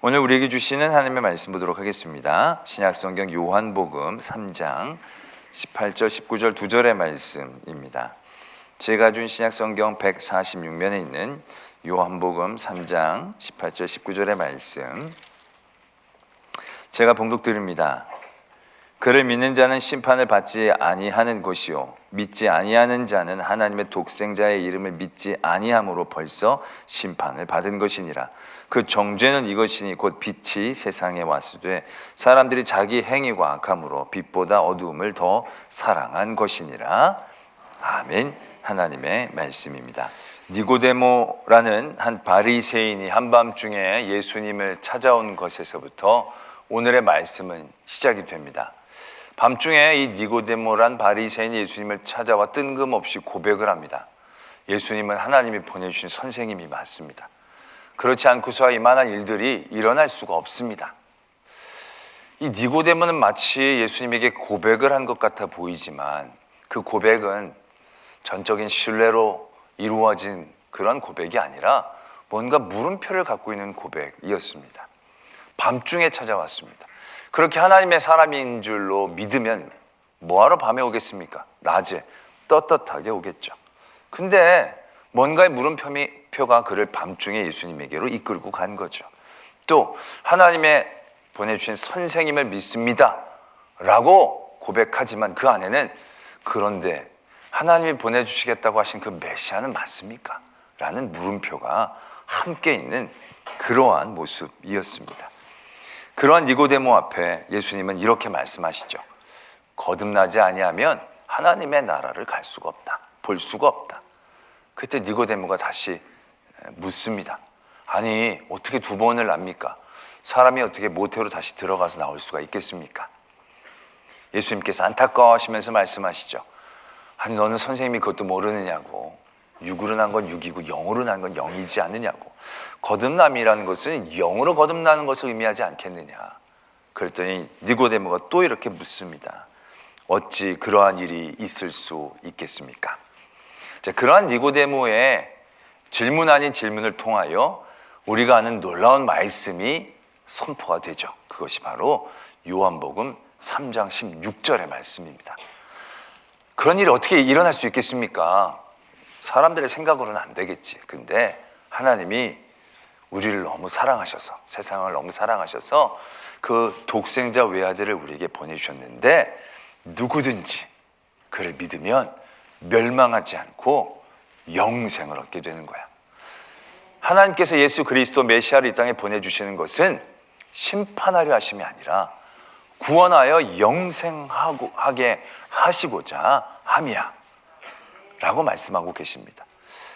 오늘 우리에게 주시는 하나님의 말씀 보도록 하겠습니다. 신약성경 요한복음 3장 18절 19절 2절의 말씀입니다. 제가 준 신약성경 146면에 있는 요한복음 3장 18절 19절의 말씀, 제가 봉독드립니다. 그를 믿는 자는 심판을 받지 아니하는 것이요 믿지 아니하는 자는 하나님의 독생자의 이름을 믿지 아니함으로 벌써 심판을 받은 것이니라. 그 정죄는 이것이니 곧 빛이 세상에 왔으되 사람들이 자기 행위가 악함으로 빛보다 어두움을 더 사랑한 것이니라. 아멘. 하나님의 말씀입니다. 니고데모라는 한 바리새인이 한밤중에 예수님을 찾아온 것에서부터 오늘의 말씀은 시작이 됩니다. 밤중에 이 니고데모란 바리새인이 예수님을 찾아와 뜬금없이 고백을 합니다. 예수님은 하나님이 보내주신 선생님이 맞습니다. 그렇지 않고서 이만한 일들이 일어날 수가 없습니다. 이 니고데모는 마치 예수님에게 고백을 한 것 같아 보이지만 그 고백은 전적인 신뢰로 이루어진 그런 고백이 아니라 뭔가 물음표를 갖고 있는 고백이었습니다. 밤중에 찾아왔습니다. 그렇게 하나님의 사람인 줄로 믿으면 뭐하러 밤에 오겠습니까? 낮에 떳떳하게 오겠죠. 근데 뭔가의 물음표가 그를 밤중에 예수님에게로 이끌고 간 거죠. 또 하나님의 보내주신 선생님을 믿습니다 라고 고백하지만 그 안에는 그런데 하나님이 보내주시겠다고 하신 그 메시아는 맞습니까? 라는 물음표가 함께 있는 그러한 모습이었습니다. 그러한 니고데모 앞에 예수님은 이렇게 말씀하시죠. 거듭나지 아니하면 하나님의 나라를 갈 수가 없다. 볼 수가 없다. 그때 니고데모가 다시 묻습니다. 아니 어떻게 두 번을 납니까? 사람이 어떻게 모태로 다시 들어가서 나올 수가 있겠습니까? 예수님께서 안타까워하시면서 말씀하시죠. 아니 너는 선생님이 그것도 모르느냐고. 육으로 난 건 육이고 영으로 난 건 영이지 않느냐고. 거듭남이라는 것은 영으로 거듭나는 것을 의미하지 않겠느냐. 그랬더니 니고데모가 또 이렇게 묻습니다. 어찌 그러한 일이 있을 수 있겠습니까? 자, 그러한 니고데모의 질문 아닌 질문을 통하여 우리가 아는 놀라운 말씀이 선포가 되죠. 그것이 바로 요한복음 3장 16절의 말씀입니다. 그런 일이 어떻게 일어날 수 있겠습니까? 사람들의 생각으로는 안 되겠지. 근데 하나님이 우리를 너무 사랑하셔서, 세상을 너무 사랑하셔서 그 독생자 외아들을 우리에게 보내주셨는데 누구든지 그를 믿으면 멸망하지 않고 영생을 얻게 되는 거야. 하나님께서 예수 그리스도 메시아를 이 땅에 보내주시는 것은 심판하려 하심이 아니라 구원하여 영생하게 하시고자 함이야 라고 말씀하고 계십니다.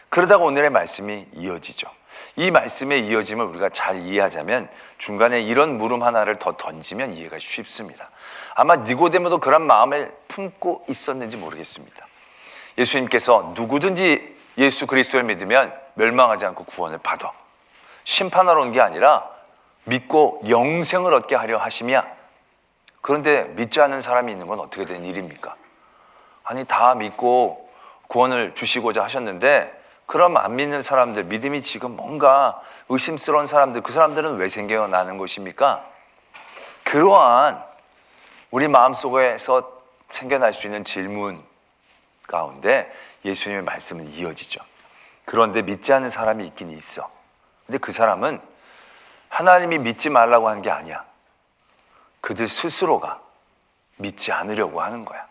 그러다가 오늘의 말씀이 이어지죠. 이 말씀의 이어짐을 우리가 잘 이해하자면 중간에 이런 물음 하나를 더 던지면 이해가 쉽습니다. 아마 니고데모도 그런 마음을 품고 있었는지 모르겠습니다. 예수님께서 누구든지 예수 그리스도를 믿으면 멸망하지 않고 구원을 받아. 심판하러 온 게 아니라 믿고 영생을 얻게 하려 하심이야. 그런데 믿지 않는 사람이 있는 건 어떻게 된 일입니까? 아니 다 믿고 구원을 주시고자 하셨는데 그럼 안 믿는 사람들, 믿음이 지금 뭔가 의심스러운 사람들, 그 사람들은 왜 생겨나는 것입니까? 그러한 우리 마음속에서 생겨날 수 있는 질문 가운데 예수님의 말씀은 이어지죠. 그런데 믿지 않는 사람이 있긴 있어. 근데 그 사람은 하나님이 믿지 말라고 하는 게 아니야. 그들 스스로가 믿지 않으려고 하는 거야.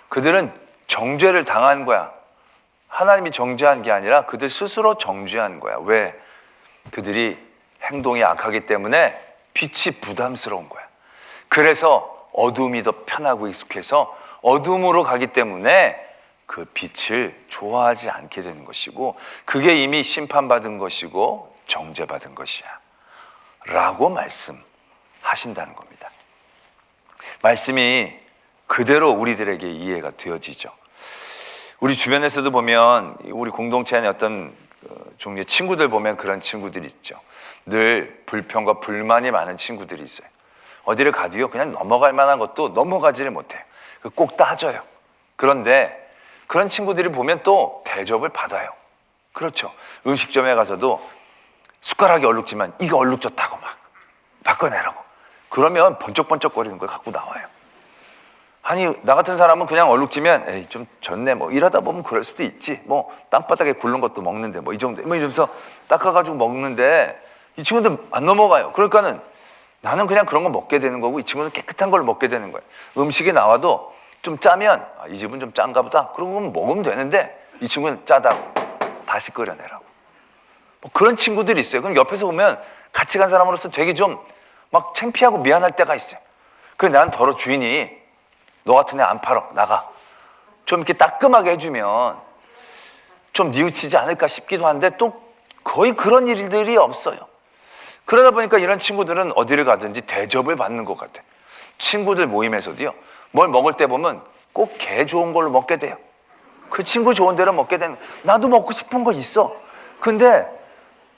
그들은 정죄를 당한 거야. 하나님이 정죄한 게 아니라 그들 스스로 정죄한 거야. 왜? 그들이 행동이 악하기 때문에 빛이 부담스러운 거야. 그래서 어둠이 더 편하고 익숙해서 어둠으로 가기 때문에 그 빛을 좋아하지 않게 되는 것이고 그게 이미 심판받은 것이고 정죄받은 것이야 라고 말씀하신다는 겁니다. 말씀이 그대로 우리들에게 이해가 되어지죠. 우리 주변에서도 보면 우리 공동체 안에 어떤 종류의 친구들 보면 그런 친구들이 있죠. 늘 불평과 불만이 많은 친구들이 있어요. 어디를 가도요 그냥 넘어갈 만한 것도 넘어가지를 못해요. 꼭 따져요. 그런데 그런 친구들이 보면 또 대접을 받아요. 그렇죠. 음식점에 가서도 숟가락이 얼룩지만 이거 얼룩졌다고 막 바꿔내라고. 그러면 번쩍번쩍거리는 걸 갖고 나와요. 아니 나 같은 사람은 그냥 얼룩지면 에이 좀 졌네 뭐 이러다 보면 그럴 수도 있지 뭐 땅바닥에 굴른 것도 먹는데 뭐 이 정도 뭐 이러면서 닦아가지고 먹는데 이 친구들 안 넘어가요. 그러니까는 나는 그냥 그런 거 먹게 되는 거고 이 친구는 깨끗한 걸 먹게 되는 거예요. 음식이 나와도 좀 짜면 이 집은 좀 짠가 보다 그러고 먹으면 되는데 이 친구는 짜다 다시 끓여내라고. 뭐 그런 친구들이 있어요. 그럼 옆에서 보면 같이 간 사람으로서 되게 좀 막 창피하고 미안할 때가 있어요. 그래서 난 더러 주인이 너 같은 애 안 팔어 나가 좀 이렇게 따끔하게 해주면 좀 뉘우치지 않을까 싶기도 한데 또 거의 그런 일들이 없어요. 그러다 보니까 이런 친구들은 어디를 가든지 대접을 받는 것 같아요. 친구들 모임에서도요 뭘 먹을 때 보면 꼭 개 좋은 걸로 먹게 돼요. 그 친구 좋은 대로 먹게 되는 나도 먹고 싶은 거 있어. 근데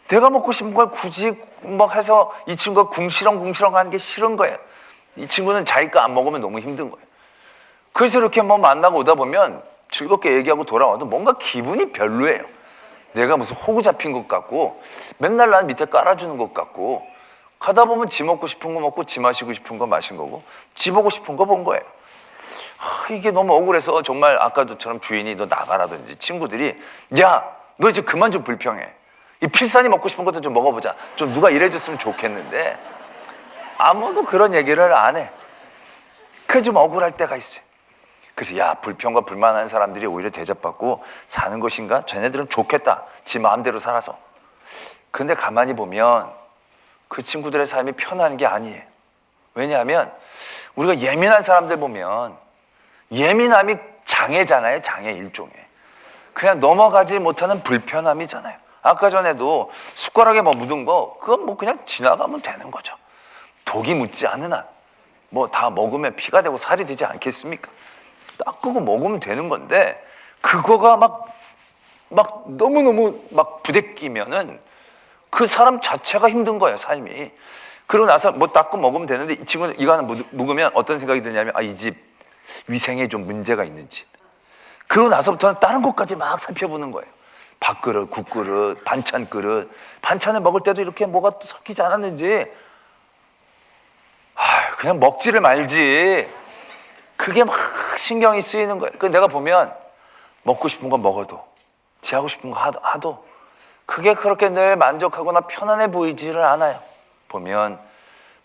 내가 먹고 싶은 걸 굳이 막 해서 이 친구가 궁시렁궁시렁 하는 게 싫은 거예요. 이 친구는 자기 거 안 먹으면 너무 힘든 거예요. 그래서 이렇게 뭐 만나고 오다 보면 즐겁게 얘기하고 돌아와도 뭔가 기분이 별로예요. 내가 무슨 호구 잡힌 것 같고 맨날 난 밑에 깔아주는 것 같고 가다 보면 지 먹고 싶은 거 먹고 지 마시고 싶은 거 마신 거고 지 보고 싶은 거 본 거예요. 이게 너무 억울해서 정말 아까도처럼 주인이 너 나가라든지 친구들이 야 너 이제 그만 좀 불평해. 이 필산이 먹고 싶은 것도 좀 먹어보자. 좀 누가 이래줬으면 좋겠는데 아무도 그런 얘기를 안 해. 그게 좀 억울할 때가 있어요. 그래서 야 불평과 불만하는 사람들이 오히려 대접받고 사는 것인가? 쟤네들은 좋겠다. 지 마음대로 살아서. 근데 가만히 보면 그 친구들의 삶이 편한 게 아니에요. 왜냐하면 우리가 예민한 사람들 보면 예민함이 장애잖아요. 장애 일종의. 그냥 넘어가지 못하는 불편함이잖아요. 아까 전에도 숟가락에 뭐 묻은 거 그건 뭐 그냥 지나가면 되는 거죠. 독이 묻지 않은 한 뭐 다 먹으면 피가 되고 살이 되지 않겠습니까? 닦고 먹으면 되는 건데 그거가 막 너무너무 막 부대끼면은 그 사람 자체가 힘든 거예요, 삶이. 그러고 나서 뭐 닦고 먹으면 되는데 이 친구는 이거 하나 묵으면 어떤 생각이 드냐면 이 집 위생에 좀 문제가 있는 집. 그러고 나서부터는 다른 것까지 막 살펴보는 거예요. 밥그릇, 국그릇, 반찬 그릇. 반찬을 먹을 때도 이렇게 뭐가 섞이지 않았는지 그냥 먹지를 말지. 그게 막 신경이 쓰이는 거예요. 내가 보면 먹고 싶은 거 먹어도 지 하고 싶은 거 하도 그게 그렇게 늘 만족하거나 편안해 보이지를 않아요. 보면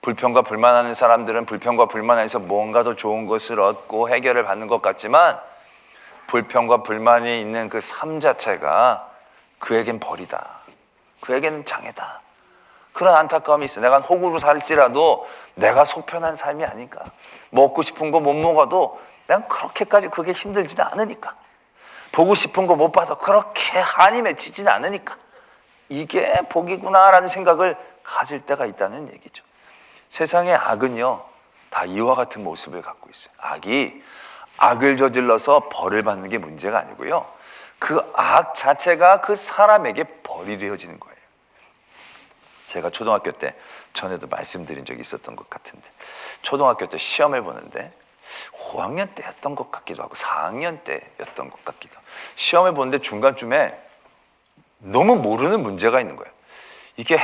불평과 불만하는 사람들은 불평과 불만 안에서 뭔가 더 좋은 것을 얻고 해결을 받는 것 같지만 불평과 불만이 있는 그 삶 자체가 그에겐 벌이다. 그에게는 장애다. 그런 안타까움이 있어요. 내가 호구로 살지라도 내가 속편한 삶이 아닌가. 먹고 싶은 거 못 먹어도 난 그렇게까지 그게 힘들지는 않으니까. 보고 싶은 거 못 봐도 그렇게 한이 맺히지는 않으니까. 이게 복이구나라는 생각을 가질 때가 있다는 얘기죠. 세상의 악은요 다 이와 같은 모습을 갖고 있어요. 악이 악을 저질러서 벌을 받는 게 문제가 아니고요. 그 악 자체가 그 사람에게 벌이 되어지는 거예요. 제가 초등학교 때 전에도 말씀드린 적이 있었던 것 같은데 초등학교 때 시험을 보는데 5학년 때였던 것 같기도 하고 4학년 때였던 것 같기도 하고 시험을 보는데 중간쯤에 너무 모르는 문제가 있는 거예요. 이게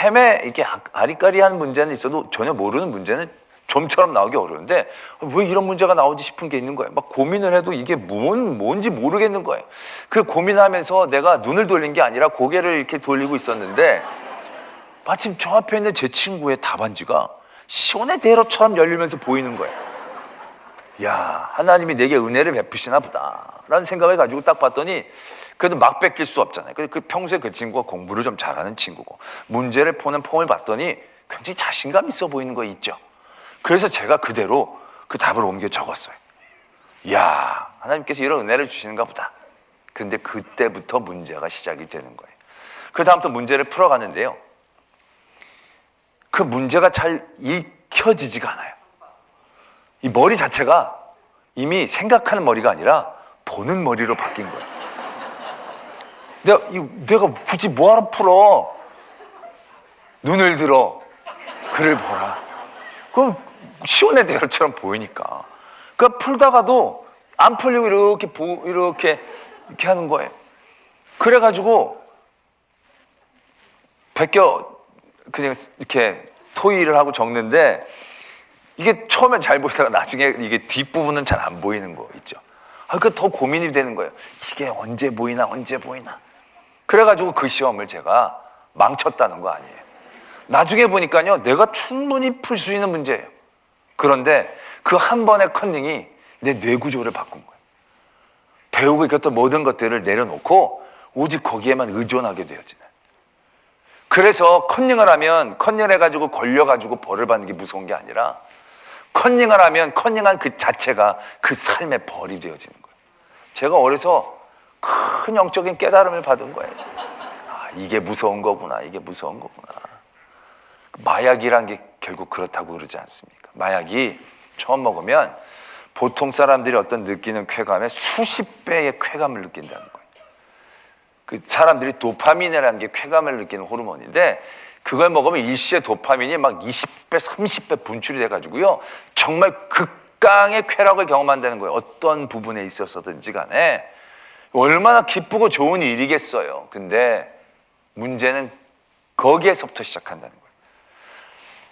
이게 아리까리한 문제는 있어도 전혀 모르는 문제는 좀처럼 나오기 어려운데 왜 이런 문제가 나오지 싶은 게 있는 거예요. 막 고민을 해도 이게 뭔지 모르겠는 거예요. 그 고민하면서 내가 눈을 돌린 게 아니라 고개를 이렇게 돌리고 있었는데 마침 저 앞에 있는 제 친구의 답안지가 시온의 대로처럼 열리면서 보이는 거예요. 야, 하나님이 내게 은혜를 베푸시나 보다 라는 생각을 가지고 딱 봤더니 그래도 막 뺏길 수 없잖아요. 그 평소에 그 친구가 공부를 좀 잘하는 친구고 문제를 푸는 폼을 봤더니 굉장히 자신감 있어 보이는 거 있죠. 그래서 제가 그대로 그 답을 옮겨 적었어요. 이야, 하나님께서 이런 은혜를 주시는가 보다. 근데 그때부터 문제가 시작이 되는 거예요. 그 다음부터 문제를 풀어가는데요. 그 문제가 잘 읽혀지지가 않아요. 이 머리 자체가 이미 생각하는 머리가 아니라 보는 머리로 바뀐 거예요. 내가 굳이 뭐하러 풀어? 눈을 들어 글을 보라. 그럼 시온의 대로처럼 보이니까. 그러니까 풀다가도 안 풀리고 이렇게 하는 거예요. 그래가지고 그냥 이렇게 토의를 하고 적는데 이게 처음엔 잘 보이다가 나중에 이게 뒷부분은 잘 안 보이는 거 있죠. 그러니까 더 고민이 되는 거예요. 이게 언제 보이나 언제 보이나. 그래가지고 그 시험을 제가 망쳤다는 거 아니에요. 나중에 보니까요, 내가 충분히 풀 수 있는 문제예요. 그런데 그 한 번의 컨닝이 내 뇌구조를 바꾼 거예요. 배우고 있었던 모든 것들을 내려놓고 오직 거기에만 의존하게 되어지는. 그래서 컨닝을 하면 컨닝을 해가지고 걸려가지고 벌을 받는 게 무서운 게 아니라 컨닝을 하면 컨닝한 그 자체가 그 삶의 벌이 되어지는 거예요. 제가 어려서 큰 영적인 깨달음을 받은 거예요. 아, 이게 무서운 거구나. 이게 무서운 거구나. 마약이란 게 결국 그렇다고 그러지 않습니까? 마약이 처음 먹으면 보통 사람들이 어떤 느끼는 쾌감의 수십 배의 쾌감을 느낀다는 거예요. 그 사람들이 도파민이라는 게 쾌감을 느끼는 호르몬인데 그걸 먹으면 일시에 도파민이 막 20배, 30배 분출이 돼가지고요. 정말 극강의 쾌락을 경험한다는 거예요. 어떤 부분에 있어서든지 간에. 얼마나 기쁘고 좋은 일이겠어요. 근데 문제는 거기에서부터 시작한다는 거예요.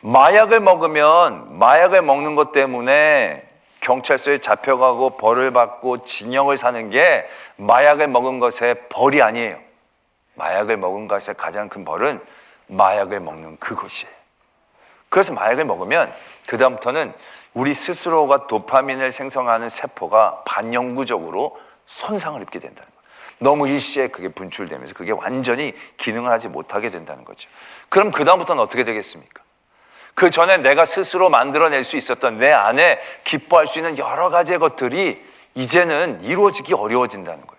마약을 먹으면 마약을 먹는 것 때문에 경찰서에 잡혀가고 벌을 받고 징역을 사는 게 마약을 먹은 것의 벌이 아니에요. 마약을 먹은 것의 가장 큰 벌은 마약을 먹는 그것이에요. 그래서 마약을 먹으면 그 다음부터는 우리 스스로가 도파민을 생성하는 세포가 반영구적으로 손상을 입게 된다는 거예요. 너무 일시에 그게 분출되면서 그게 완전히 기능을 하지 못하게 된다는 거죠. 그럼 그 다음부터는 어떻게 되겠습니까? 그 전에 내가 스스로 만들어낼 수 있었던 내 안에 기뻐할 수 있는 여러 가지의 것들이 이제는 이루어지기 어려워진다는 거예요.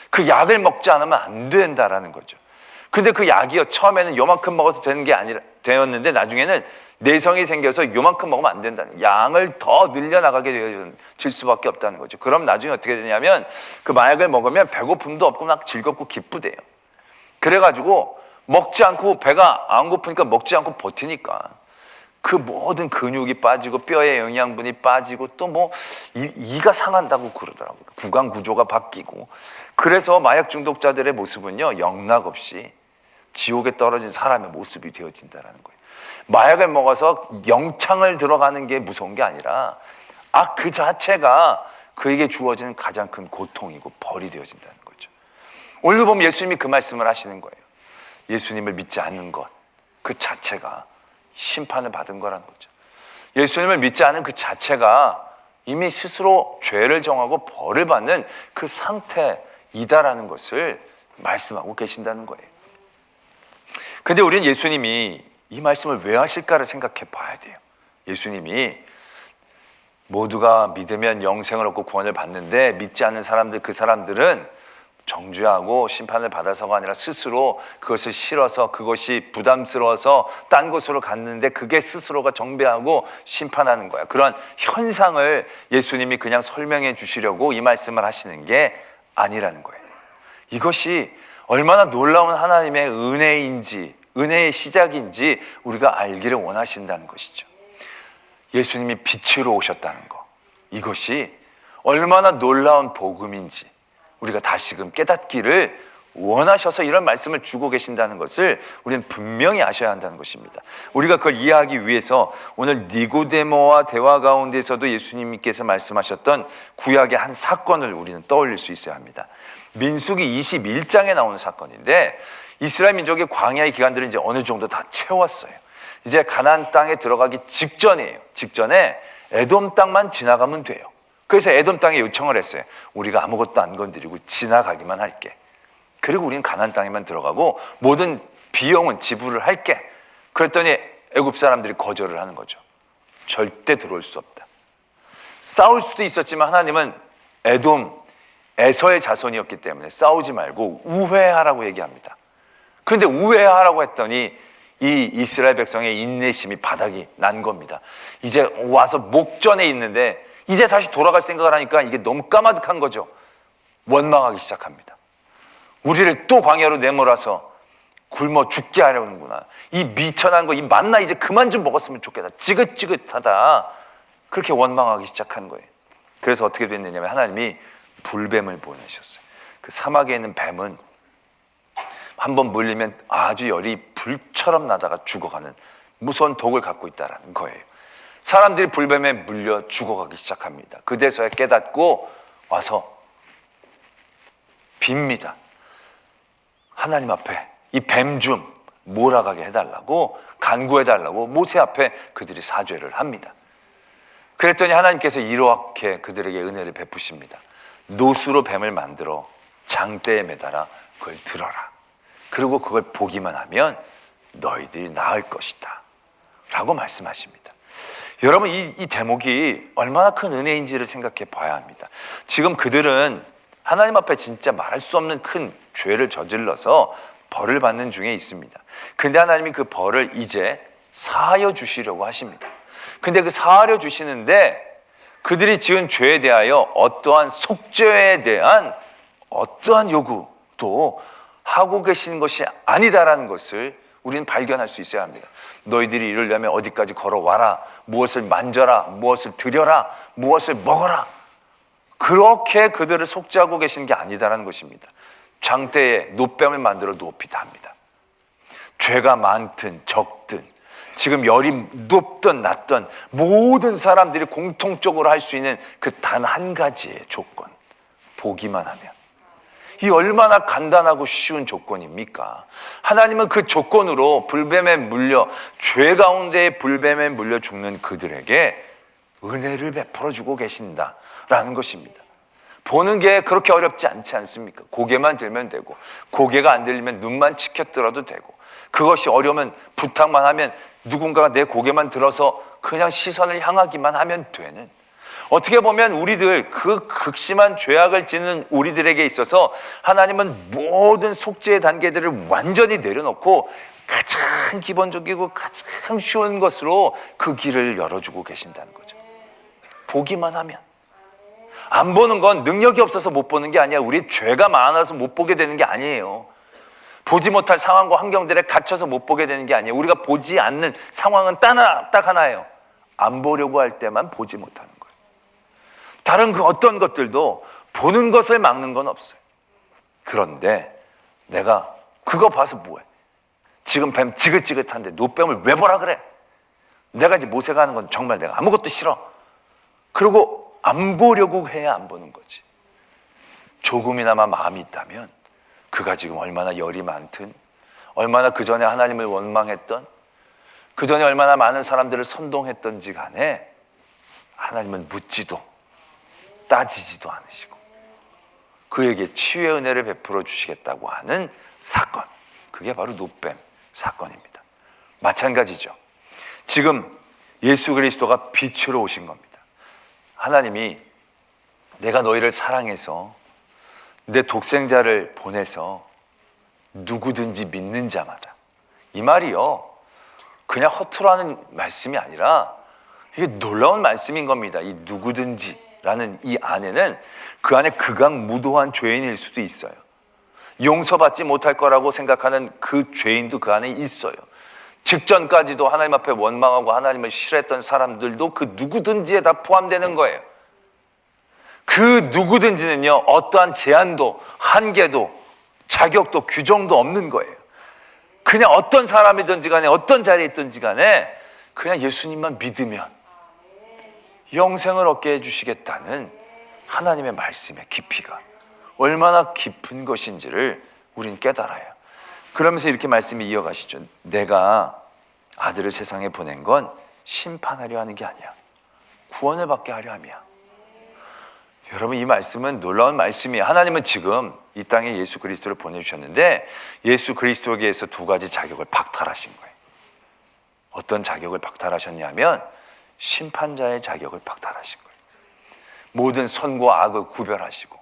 그 약을 먹지 않으면 안 된다라는 거죠. 근데 그 약이요, 처음에는 요만큼 먹어도 되는 게 아니라 되었는데 나중에는 내성이 생겨서 요만큼 먹으면 안 된다는 거예요. 양을 더 늘려나가게 되어질 수밖에 없다는 거죠. 그럼 나중에 어떻게 되냐면 그 마약을 먹으면 배고픔도 없고 막 즐겁고 기쁘대요. 그래가지고 먹지 않고 배가 안 고프니까 먹지 않고 버티니까 그 모든 근육이 빠지고 뼈의 영양분이 빠지고 또 뭐 이가 상한다고 그러더라고요. 구강 구조가 바뀌고. 그래서 마약 중독자들의 모습은요, 영락없이 지옥에 떨어진 사람의 모습이 되어진다는 거예요. 마약을 먹어서 영창을 들어가는 게 무서운 게 아니라 그 자체가 그에게 주어지는 가장 큰 고통이고 벌이 되어진다는 거죠. 오늘 보면 예수님이 그 말씀을 하시는 거예요. 예수님을 믿지 않는 것 그 자체가 심판을 받은 거라는 거죠. 예수님을 믿지 않은 그 자체가 이미 스스로 죄를 정하고 벌을 받는 그 상태이다라는 것을 말씀하고 계신다는 거예요. 근데 우리는 예수님이 이 말씀을 왜 하실까를 생각해 봐야 돼요. 예수님이 모두가 믿으면 영생을 얻고 구원을 받는데 믿지 않는 사람들, 그 사람들은 정죄하고 심판을 받아서가 아니라 스스로 그것을 싫어서 그것이 부담스러워서 딴 곳으로 갔는데 그게 스스로가 정죄하고 심판하는 거야. 그런 현상을 예수님이 그냥 설명해 주시려고 이 말씀을 하시는 게 아니라는 거예요. 이것이 얼마나 놀라운 하나님의 은혜인지, 은혜의 시작인지 우리가 알기를 원하신다는 것이죠. 예수님이 빛으로 오셨다는 거, 이것이 얼마나 놀라운 복음인지 우리가 다시금 깨닫기를 원하셔서 이런 말씀을 주고 계신다는 것을 우리는 분명히 아셔야 한다는 것입니다. 우리가 그걸 이해하기 위해서 오늘 니고데모와 대화 가운데서도 예수님께서 말씀하셨던 구약의 한 사건을 우리는 떠올릴 수 있어야 합니다. 민수기 21장에 나오는 사건인데 이스라엘 민족의 광야의 기간들은 이제 어느 정도 다 채웠어요. 이제 가나안 땅에 들어가기 직전이에요. 직전에 에돔 땅만 지나가면 돼요. 그래서 에돔 땅에 요청을 했어요. 우리가 아무것도 안 건드리고 지나가기만 할게. 그리고 우리는 가나안 땅에만 들어가고 모든 비용은 지불을 할게. 그랬더니 애굽 사람들이 거절을 하는 거죠. 절대 들어올 수 없다. 싸울 수도 있었지만 하나님은 에돔, 에서의 자손이었기 때문에 싸우지 말고 우회하라고 얘기합니다. 그런데 우회하라고 했더니 이 이스라엘 백성의 인내심이 바닥이 난 겁니다. 이제 와서 목전에 있는데 이제 다시 돌아갈 생각을 하니까 이게 너무 까마득한 거죠. 원망하기 시작합니다. 우리를 또 광야로 내몰아서 굶어 죽게 하려는구나. 이 미천한 거, 이 만나 이제 그만 좀 먹었으면 좋겠다. 지긋지긋하다. 그렇게 원망하기 시작한 거예요. 그래서 어떻게 됐느냐면 하나님이 불뱀을 보내셨어요. 그 사막에 있는 뱀은 한번 물리면 아주 열이 불처럼 나다가 죽어가는 무서운 독을 갖고 있다는 거예요. 사람들이 불뱀에 물려 죽어가기 시작합니다. 그제서야 깨닫고 와서 빕니다. 하나님 앞에 이 뱀 좀 몰아가게 해달라고, 간구해달라고 모세 앞에 그들이 사죄를 합니다. 그랬더니 하나님께서 이렇게 그들에게 은혜를 베푸십니다. 노수로 뱀을 만들어 장대에 매달아 그걸 들어라. 그리고 그걸 보기만 하면 너희들이 나을 것이다 라고 말씀하십니다. 여러분, 이 대목이 얼마나 큰 은혜인지를 생각해 봐야 합니다. 지금 그들은 하나님 앞에 진짜 말할 수 없는 큰 죄를 저질러서 벌을 받는 중에 있습니다. 근데 하나님이 그 벌을 이제 사하여 주시려고 하십니다. 근데 그 사하려 주시는데 그들이 지은 죄에 대하여 어떠한 속죄에 대한 어떠한 요구도 하고 계시는 것이 아니다라는 것을 우리는 발견할 수 있어야 합니다. 너희들이 이르려면 어디까지 걸어와라, 무엇을 만져라, 무엇을 드려라, 무엇을 먹어라, 그렇게 그들을 속죄하고 계시는 게 아니다라는 것입니다. 장대에 노뱀을 만들어 높이다 합니다. 죄가 많든 적든 지금 열이 높든 낮든 모든 사람들이 공통적으로 할 수 있는 그 단 한 가지의 조건, 보기만 하면. 이 얼마나 간단하고 쉬운 조건입니까? 하나님은 그 조건으로 불뱀에 물려, 죄 가운데 불뱀에 물려 죽는 그들에게 은혜를 베풀어 주고 계신다라는 것입니다. 보는 게 그렇게 어렵지 않지 않습니까? 고개만 들면 되고, 고개가 안 들리면 눈만 치켜들어도 되고, 그것이 어려우면 부탁만 하면 누군가가 내 고개만 들어서 그냥 시선을 향하기만 하면 되는, 어떻게 보면 우리들 그 극심한 죄악을 짓는 우리들에게 있어서 하나님은 모든 속죄의 단계들을 완전히 내려놓고 가장 기본적이고 가장 쉬운 것으로 그 길을 열어주고 계신다는 거죠. 보기만 하면. 안 보는 건 능력이 없어서 못 보는 게 아니야. 우리 죄가 많아서 못 보게 되는 게 아니에요. 보지 못할 상황과 환경들에 갇혀서 못 보게 되는 게 아니에요. 우리가 보지 않는 상황은 딱 하나예요. 안 보려고 할 때만 보지 못하는 거예요. 다른 그 어떤 것들도 보는 것을 막는 건 없어요. 그런데 내가 그거 봐서 뭐해? 지금 뱀 지긋지긋한데 노뱀을 왜 보라 그래? 내가 이제 모세가 하는 건 정말 내가 아무것도 싫어. 그리고 안 보려고 해야 안 보는 거지. 조금이나마 마음이 있다면 그가 지금 얼마나 열이 많든, 얼마나 그 전에 하나님을 원망했던, 그 전에 얼마나 많은 사람들을 선동했던지 간에 하나님은 묻지도 따지지도 않으시고 그에게 치유의 은혜를 베풀어 주시겠다고 하는 사건, 그게 바로 노뱀 사건입니다. 마찬가지죠. 지금 예수 그리스도가 빛으로 오신 겁니다. 하나님이 내가 너희를 사랑해서 내 독생자를 보내서 누구든지 믿는 자마다, 이 말이요 그냥 허투루 하는 말씀이 아니라 이게 놀라운 말씀인 겁니다. 이 누구든지라는 이 안에는 그 안에 극악무도한 죄인일 수도 있어요. 용서받지 못할 거라고 생각하는 그 죄인도 그 안에 있어요. 직전까지도 하나님 앞에 원망하고 하나님을 싫어했던 사람들도 그 누구든지에 다 포함되는 거예요. 그 누구든지는요 어떠한 제한도 한계도 자격도 규정도 없는 거예요. 그냥 어떤 사람이든지 간에 어떤 자리에 있든지 간에 그냥 예수님만 믿으면 영생을 얻게 해주시겠다는 하나님의 말씀의 깊이가 얼마나 깊은 것인지를 우린 깨달아요. 그러면서 이렇게 말씀이 이어가시죠. 내가 아들을 세상에 보낸 건 심판하려 하는 게 아니야, 구원을 받게 하려 함이야. 여러분, 이 말씀은 놀라운 말씀이에요. 하나님은 지금 이 땅에 예수 그리스도를 보내주셨는데 예수 그리스도에게서 두 가지 자격을 박탈하신 거예요. 어떤 자격을 박탈하셨냐면 심판자의 자격을 박탈하신 거예요. 모든 선과 악을 구별하시고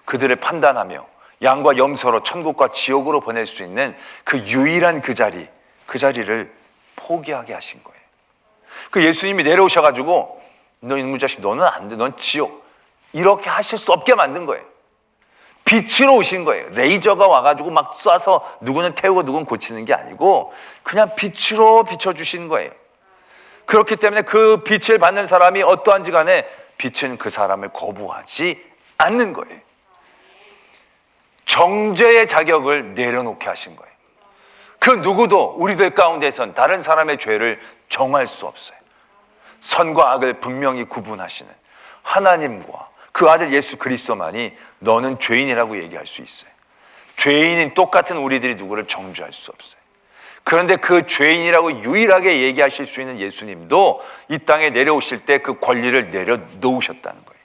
그들을 판단하며 양과 염소로 천국과 지옥으로 보낼 수 있는 그 유일한 그 자리를 포기하게 하신 거예요. 그 예수님이 내려오셔가지고 너 이놈의 자식 너는 안 돼, 넌 지옥, 이렇게 하실 수 없게 만든 거예요. 빛으로 오신 거예요. 레이저가 와가지고 막 쏴서 누구는 태우고 누구는 고치는 게 아니고 그냥 빛으로 비춰주신 거예요. 그렇기 때문에 그 빛을 받는 사람이 어떠한지 간에 빛은 그 사람을 거부하지 않는 거예요. 정죄의 자격을 내려놓게 하신 거예요. 그 누구도 우리들 가운데선 다른 사람의 죄를 정할 수 없어요. 선과 악을 분명히 구분하시는 하나님과 그 아들 예수 그리스도만이 너는 죄인이라고 얘기할 수 있어요. 죄인인 똑같은 우리들이 누구를 정죄할 수 없어요. 그런데 그 죄인이라고 유일하게 얘기하실 수 있는 예수님도 이 땅에 내려오실 때 그 권리를 내려놓으셨다는 거예요.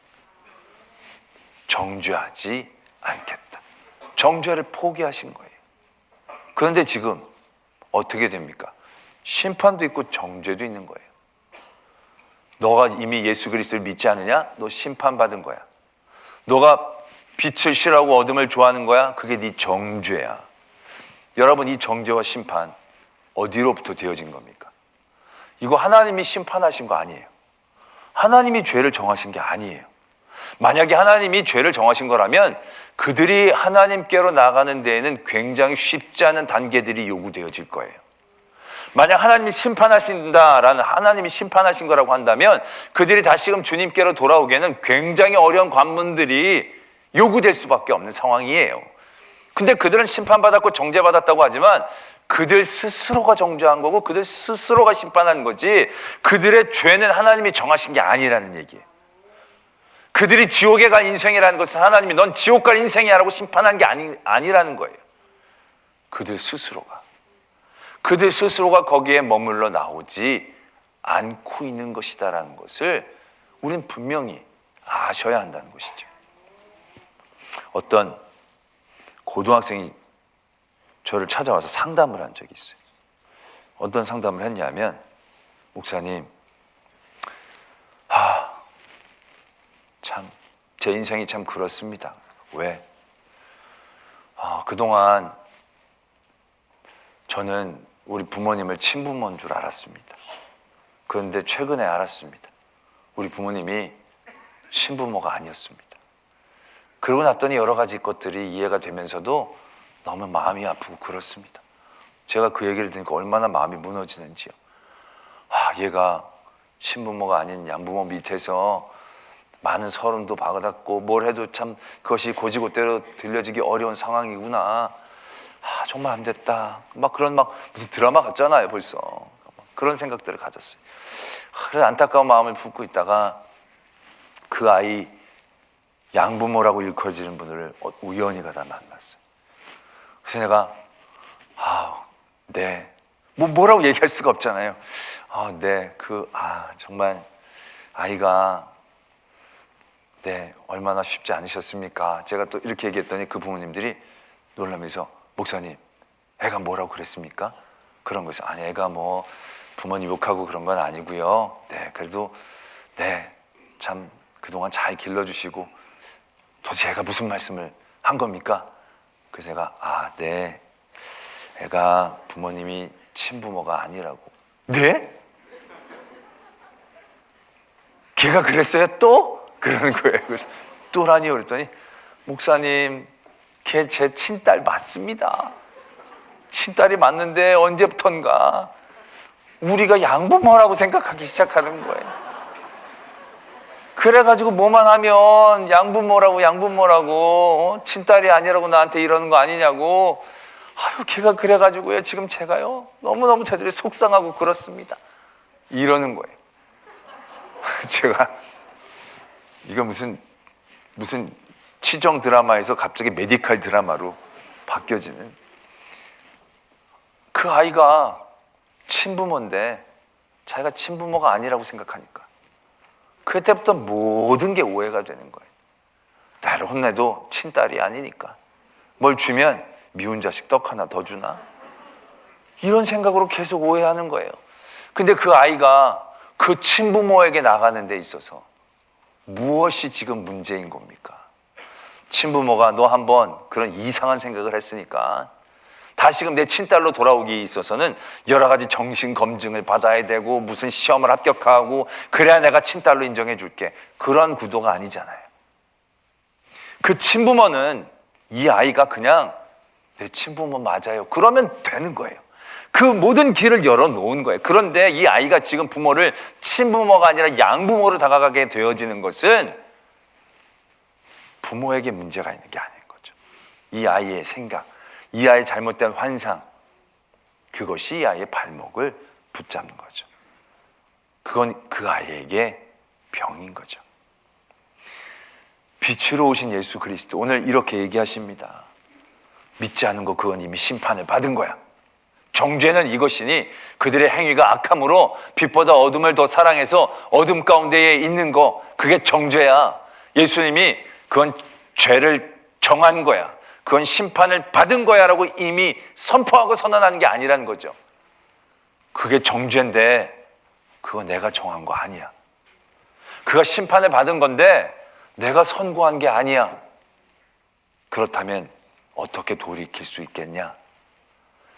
정죄하지 않겠다. 정죄를 포기하신 거예요. 그런데 지금 어떻게 됩니까? 심판도 있고 정죄도 있는 거예요. 너가 이미 예수 그리스도를 믿지 않느냐? 너 심판받은 거야. 너가 빛을 싫어하고 어둠을 좋아하는 거야? 그게 네 정죄야. 여러분, 이 정죄와 심판 어디로부터 되어진 겁니까? 이거 하나님이 심판하신 거 아니에요. 하나님이 죄를 정하신 게 아니에요. 만약에 하나님이 죄를 정하신 거라면 그들이 하나님께로 나가는 데에는 굉장히 쉽지 않은 단계들이 요구되어질 거예요. 만약 하나님이 심판하신다라는, 하나님이 심판하신 거라고 한다면 그들이 다시금 주님께로 돌아오기에는 굉장히 어려운 관문들이 요구될 수밖에 없는 상황이에요. 근데 그들은 심판받았고 정죄받았다고 하지만 그들 스스로가 정죄한 거고 그들 스스로가 심판한 거지, 그들의 죄는 하나님이 정하신 게 아니라는 얘기예요. 그들이 지옥에 갈 인생이라는 것은 하나님이 넌 지옥 갈 인생이야 라고 심판한 게 아니라는 거예요. 그들 스스로가 거기에 머물러 나오지 않고 있는 것이다라는 것을 우린 분명히 아셔야 한다는 것이죠. 어떤 고등학생이 저를 찾아와서 상담을 한 적이 있어요. 어떤 상담을 했냐면, 목사님, 참 제 인생이 참 그렇습니다. 왜? 그동안 저는 우리 부모님을 친부모인 줄 알았습니다. 그런데 최근에 알았습니다. 우리 부모님이 친부모가 아니었습니다. 그러고 났더니 여러 가지 것들이 이해가 되면서도 너무 마음이 아프고 그렇습니다. 제가 그 얘기를 들으니까 얼마나 마음이 무너지는지요. 얘가 친부모가 아닌 양부모 밑에서 많은 서름도 받았고 뭘 해도 참 그것이 고지고대로 들려지기 어려운 상황이구나. 정말 안 됐다. 그런 무슨 드라마 같잖아요, 벌써. 그런 생각들을 가졌어요. 그래서 안타까운 마음을 품고 있다가 그 아이 양부모라고 일컬어지는 분을 우연히 가다 만났어요. 그래서 내가 네, 뭐라고 얘기할 수가 없잖아요. 네, 정말 아이가 얼마나 쉽지 않으셨습니까? 제가 또 이렇게 얘기했더니 그 부모님들이 놀라면서, 목사님, 애가 뭐라고 그랬습니까? 그런 거에서 아니, 애가 뭐 부모님 욕하고 그런 건 아니고요. 그래도 참 그동안 잘 길러주시고 도대체 애가 무슨 말씀을 한 겁니까? 그래서 제가 애가 부모님이 친부모가 아니라고. 네? 걔가 그랬어요 또? 그러는 거예요. 그래서 또라니요 그랬더니, 목사님, 걔 제 친딸 맞습니다. 친딸이 맞는데 언제부턴가 우리가 양부모라고 생각하기 시작하는 거예요. 그래가지고 뭐만 하면 양부모라고 친딸이 아니라고 나한테 이러는 거 아니냐고. 걔가 그래가지고요 지금 제가요 너무너무 저들이 속상하고 그렇습니다 이러는 거예요. 제가 이거 무슨 치정 드라마에서 갑자기 메디컬 드라마로 바뀌어지는, 그 아이가 친부모인데 자기가 친부모가 아니라고 생각하니까 그때부터 모든 게 오해가 되는 거예요. 나를 혼내도 친딸이 아니니까 뭘 주면 미운 자식 떡 하나 더 주나? 이런 생각으로 계속 오해하는 거예요. 근데 그 아이가 그 친부모에게 나가는 데 있어서 무엇이 지금 문제인 겁니까? 친부모가 너 한번 그런 이상한 생각을 했으니까 다시금 내 친딸로 돌아오기 있어서는 여러 가지 정신 검증을 받아야 되고 무슨 시험을 합격하고 그래야 내가 친딸로 인정해 줄게. 그런 구도가 아니잖아요. 그 친부모는 이 아이가 그냥 내 친부모 맞아요 그러면 되는 거예요. 그 모든 길을 열어놓은 거예요. 그런데 이 아이가 지금 부모를 친부모가 아니라 양부모로 다가가게 되어지는 것은 부모에게 문제가 있는 게 아닌 거죠. 이 아이의 생각, 이 아이의 잘못된 환상, 그것이 이 아이의 발목을 붙잡는 거죠. 그건 그 아이에게 병인 거죠. 빛으로 오신 예수 그리스도 오늘 이렇게 얘기하십니다. 믿지 않은 거 그건 이미 심판을 받은 거야. 정죄는 이것이니 그들의 행위가 악함으로 빛보다 어둠을 더 사랑해서 어둠 가운데에 있는 거, 그게 정죄야. 예수님이 그건 죄를 정한 거야. 그건 심판을 받은 거야 라고 이미 선포하고 선언하는 게 아니라는 거죠. 그게 정죄인데 그거 내가 정한 거 아니야. 그가 심판을 받은 건데 내가 선고한 게 아니야. 그렇다면 어떻게 돌이킬 수 있겠냐?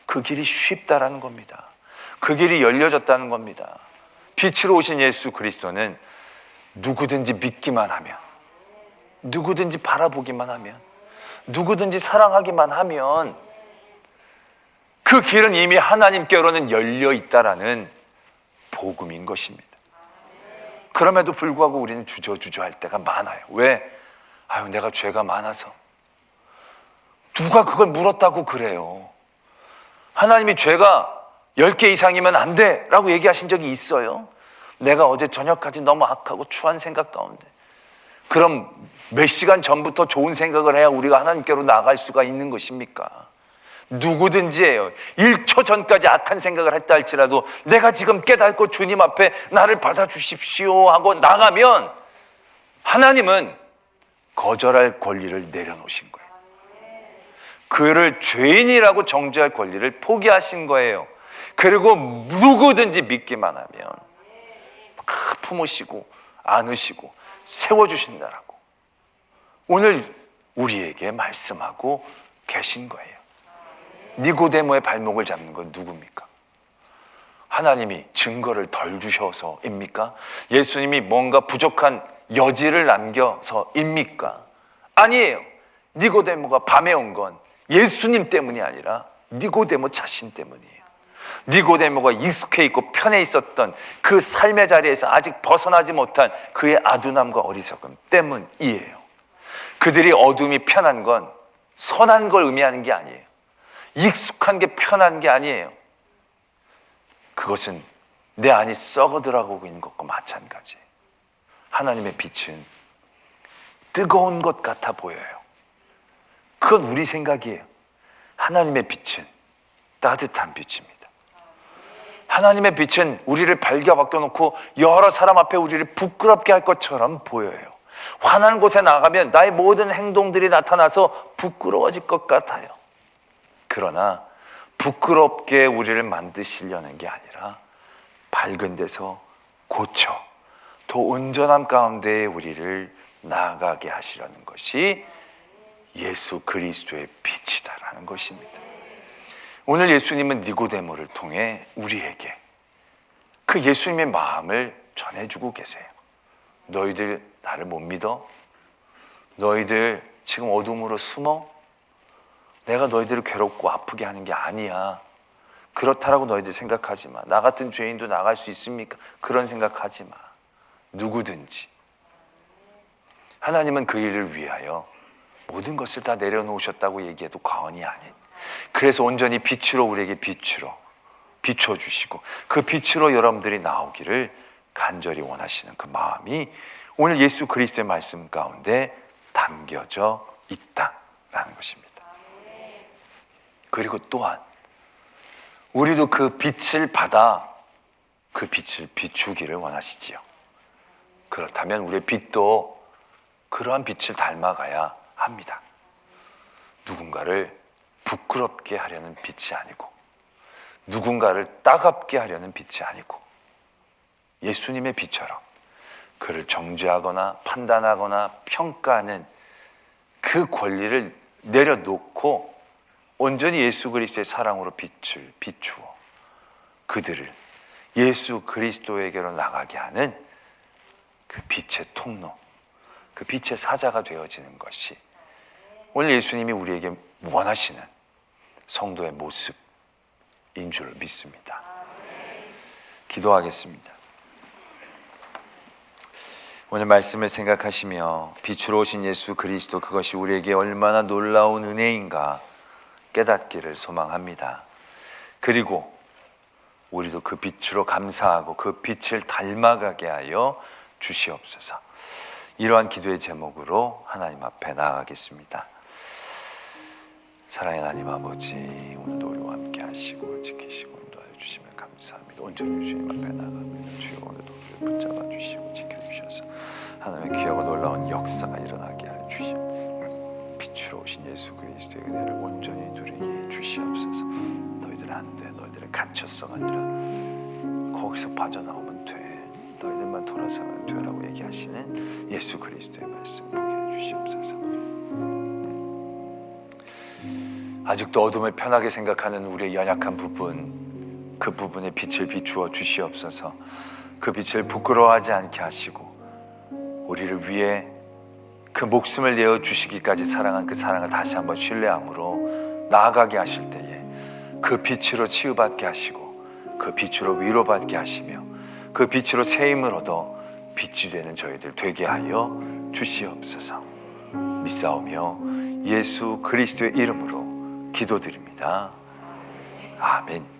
그 길이 쉽다라는 겁니다. 그 길이 열려졌다는 겁니다. 빛으로 오신 예수 그리스도는 누구든지 믿기만 하면, 누구든지 바라보기만 하면, 누구든지 사랑하기만 하면 그 길은 이미 하나님께로는 열려 있다라는 복음인 것입니다. 그럼에도 불구하고 우리는 주저할 때가 많아요. 왜? 내가 죄가 많아서. 누가 그걸 물었다고 그래요? 하나님이 죄가 10개 이상이면 안 돼 라고 얘기하신 적이 있어요? 내가 어제 저녁까지 너무 악하고 추한 생각 가운데, 그럼 몇 시간 전부터 좋은 생각을 해야 우리가 하나님께로 나아갈 수가 있는 것입니까? 누구든지예요. 1초 전까지 악한 생각을 했다 할지라도 내가 지금 깨닫고 주님 앞에 나를 받아주십시오 하고 나가면 하나님은 거절할 권리를 내려놓으신 거예요. 그를 죄인이라고 정죄할 권리를 포기하신 거예요. 그리고 누구든지 믿기만 하면 품으시고 안으시고 세워주신다라고 오늘 우리에게 말씀하고 계신 거예요. 니고데모의 발목을 잡는 건 누굽니까? 하나님이 증거를 덜 주셔서입니까? 예수님이 뭔가 부족한 여지를 남겨서입니까? 아니에요. 니고데모가 밤에 온 건 예수님 때문이 아니라 니고데모 자신 때문이에요. 니고데모가 익숙해 있고 편해 있었던 그 삶의 자리에서 아직 벗어나지 못한 그의 아둔함과 어리석음 때문이에요. 그들이 어둠이 편한 건 선한 걸 의미하는 게 아니에요. 익숙한 게 편한 게 아니에요. 그것은 내 안이 썩어들어가고 있는 것과 마찬가지예요. 하나님의 빛은 뜨거운 것 같아 보여요. 그건 우리 생각이에요. 하나님의 빛은 따뜻한 빛입니다. 하나님의 빛은 우리를 발겨바뀌어 놓고 여러 사람 앞에 우리를 부끄럽게 할 것처럼 보여요. 환한 곳에 나가면 나의 모든 행동들이 나타나서 부끄러워질 것 같아요. 그러나 부끄럽게 우리를 만드시려는 게 아니라 밝은 데서 고쳐 더 온전함 가운데에 우리를 나아가게 하시려는 것이 예수 그리스도의 빛이다라는 것입니다. 오늘 예수님은 니고데모를 통해 우리에게 그 예수님의 마음을 전해주고 계세요. 너희들 나를 못 믿어? 너희들 지금 어둠으로 숨어? 내가 너희들을 괴롭고 아프게 하는 게 아니야. 그렇다라고 너희들 생각하지 마. 나 같은 죄인도 나갈 수 있습니까? 그런 생각하지 마. 누구든지 하나님은 그 일을 위하여 모든 것을 다 내려놓으셨다고 얘기해도 과언이 아닌, 그래서 온전히 빛으로 우리에게 비춰주시고 그 빛으로 여러분들이 나오기를 간절히 원하시는 그 마음이 오늘 예수 그리스도의 말씀 가운데 담겨져 있다라는 것입니다. 그리고 또한 우리도 그 빛을 받아 그 빛을 비추기를 원하시지요. 그렇다면 우리의 빛도 그러한 빛을 닮아가야 합니다. 누군가를 부끄럽게 하려는 빛이 아니고, 누군가를 따갑게 하려는 빛이 아니고, 예수님의 빛처럼 그를 정죄하거나 판단하거나 평가하는 그 권리를 내려놓고 온전히 예수 그리스도의 사랑으로 빛을 비추어 그들을 예수 그리스도에게로 나가게 하는 그 빛의 통로, 그 빛의 사자가 되어지는 것이 오늘 예수님이 우리에게 원하시는 성도의 모습인 줄 믿습니다. 기도하겠습니다. 오늘 말씀을 생각하시며 빛으로 오신 예수 그리스도, 그것이 우리에게 얼마나 놀라운 은혜인가 깨닫기를 소망합니다. 그리고 우리도 그 빛으로 감사하고 그 빛을 닮아가게 하여 주시옵소서. 이러한 기도의 제목으로 하나님 앞에 나아가겠습니다. 사랑의 하나님 아버지, 오늘도 우리와 함께 하시고 지키시고 인도하여 주시면 감사합니다. 온전히 주님 앞에 나아갑니다. 주여, 오늘도 우리를 붙잡아 주시고 지켜주셔서 하나님의 귀하고 놀라운 역사가 일어나게 하여 주시옵소서. 빛으로 오신 예수 그리스도의 은혜를 온전히 누리게 해 주시옵소서. 너희들은 안 돼, 너희들은 갇혔어가 아니라 거기서 빠져나오면 돼, 너희들만 돌아서면 되라고 얘기하시는 예수 그리스도의 말씀 보게 해 주시옵소서. 아직도 어둠을 편하게 생각하는 우리의 연약한 부분, 그 부분에 빛을 비추어 주시옵소서. 그 빛을 부끄러워하지 않게 하시고 우리를 위해 그 목숨을 내어 주시기까지 사랑한 그 사랑을 다시 한번 신뢰함으로 나아가게 하실 때에 그 빛으로 치유받게 하시고 그 빛으로 위로받게 하시며 그 빛으로 새 힘을 얻어 빛이 되는 저희들 되게 하여 주시옵소서. 믿사오며 예수 그리스도의 이름으로 기도드립니다. 아멘.